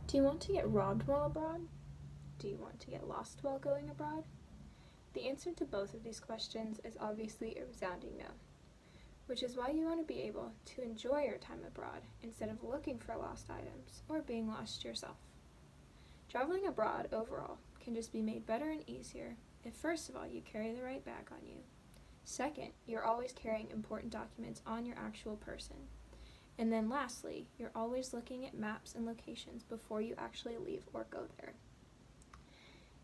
Do you want to get robbed while abroad? Do you want to get lost while going abroad? The answer to both of these questions is obviously a resounding no, which is why you want to be able to enjoy your time abroad instead of looking for lost items or being lost yourself. Traveling abroad overall can just be made better and easier if first of all you carry the right bag on you. Second, you're always carrying important documents on your actual person. And then lastly, you're always looking at maps and locations before you actually leave or go there.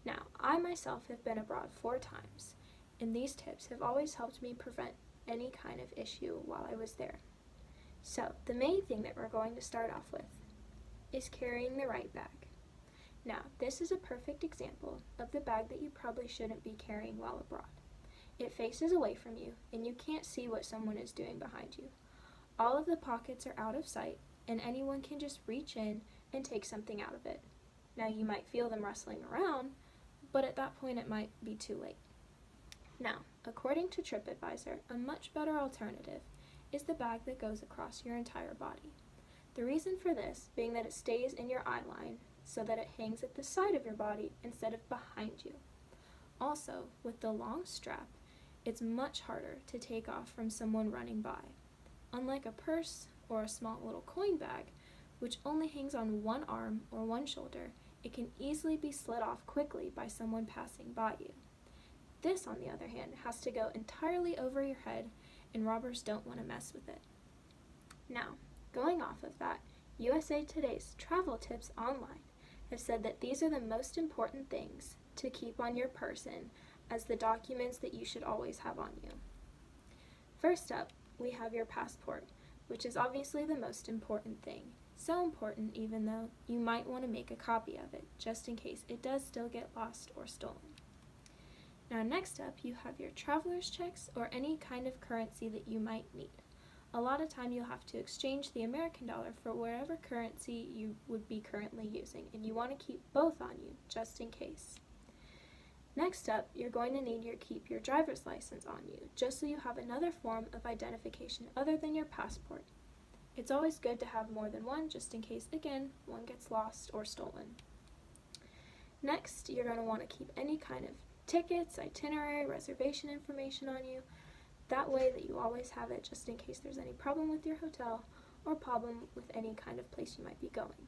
Now, I myself have been abroad 4 times, and these tips have always helped me prevent any kind of issue while I was there. So, the main thing that we're going to start off with is carrying the right bag. Now, this is a perfect example of the bag that you probably shouldn't be carrying while abroad. It faces away from you, and you can't see what someone is doing behind you. All of the pockets are out of sight, and anyone can just reach in and take something out of it. Now, you might feel them rustling around, but at that point it might be too late. Now, according to TripAdvisor, a much better alternative is the bag that goes across your entire body. The reason for this being that it stays in your eye line so that it hangs at the side of your body instead of behind you. Also, with the long strap, it's much harder to take off from someone running by. Unlike a purse or a small little coin bag, which only hangs on one arm or one shoulder, it can easily be slid off quickly by someone passing by you. This, on the other hand, has to go entirely over your head, and robbers don't want to mess with it. Now, going off of that, USA Today's travel tips online have said that these are the most important things to keep on your person as the documents that you should always have on you. First up, we have your passport, which is obviously the most important thing. So important even though you might want to make a copy of it, just in case it does still get lost or stolen. Now next up, you have your traveler's checks or any kind of currency that you might need. A lot of time you'll have to exchange the American dollar for whatever currency you would be currently using, and you want to keep both on you, just in case. Next up, you're going to need to keep your driver's license on you, just so you have another form of identification other than your passport. It's always good to have more than one, just in case, again, one gets lost or stolen. Next, you're going to want to keep any kind of tickets, itinerary, reservation information on you. That way that you always have it just in case there's any problem with your hotel or problem with any kind of place you might be going.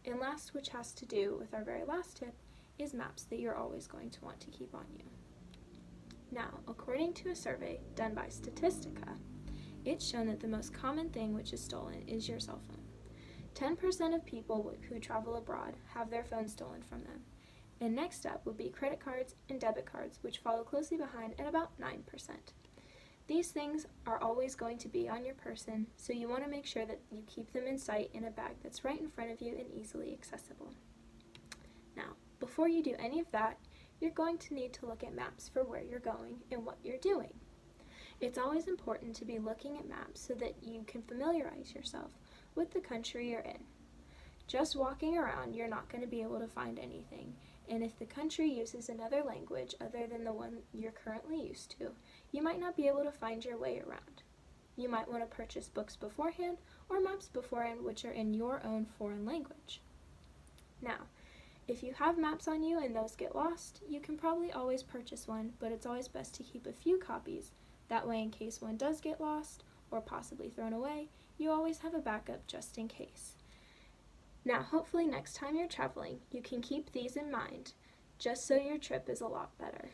And last, which has to do with our very last tip, is maps that you're always going to want to keep on you. Now, according to a survey done by Statistica, it's shown that the most common thing which is stolen is your cell phone. 10% of people who travel abroad have their phone stolen from them. And next up would be credit cards and debit cards, which follow closely behind at about 9%. These things are always going to be on your person, so you want to make sure that you keep them in sight in a bag that's right in front of you and easily accessible. Now, before you do any of that, you're going to need to look at maps for where you're going and what you're doing. It's always important to be looking at maps so that you can familiarize yourself with the country you're in. Just walking around, you're not going to be able to find anything, and if the country uses another language other than the one you're currently used to, you might not be able to find your way around. You might want to purchase books beforehand or maps beforehand which are in your own foreign language. Now, if you have maps on you and those get lost, you can probably always purchase one, but it's always best to keep a few copies. That way, in case one does get lost or possibly thrown away, you always have a backup just in case. Now, hopefully next time you're traveling, you can keep these in mind, just so your trip is a lot better.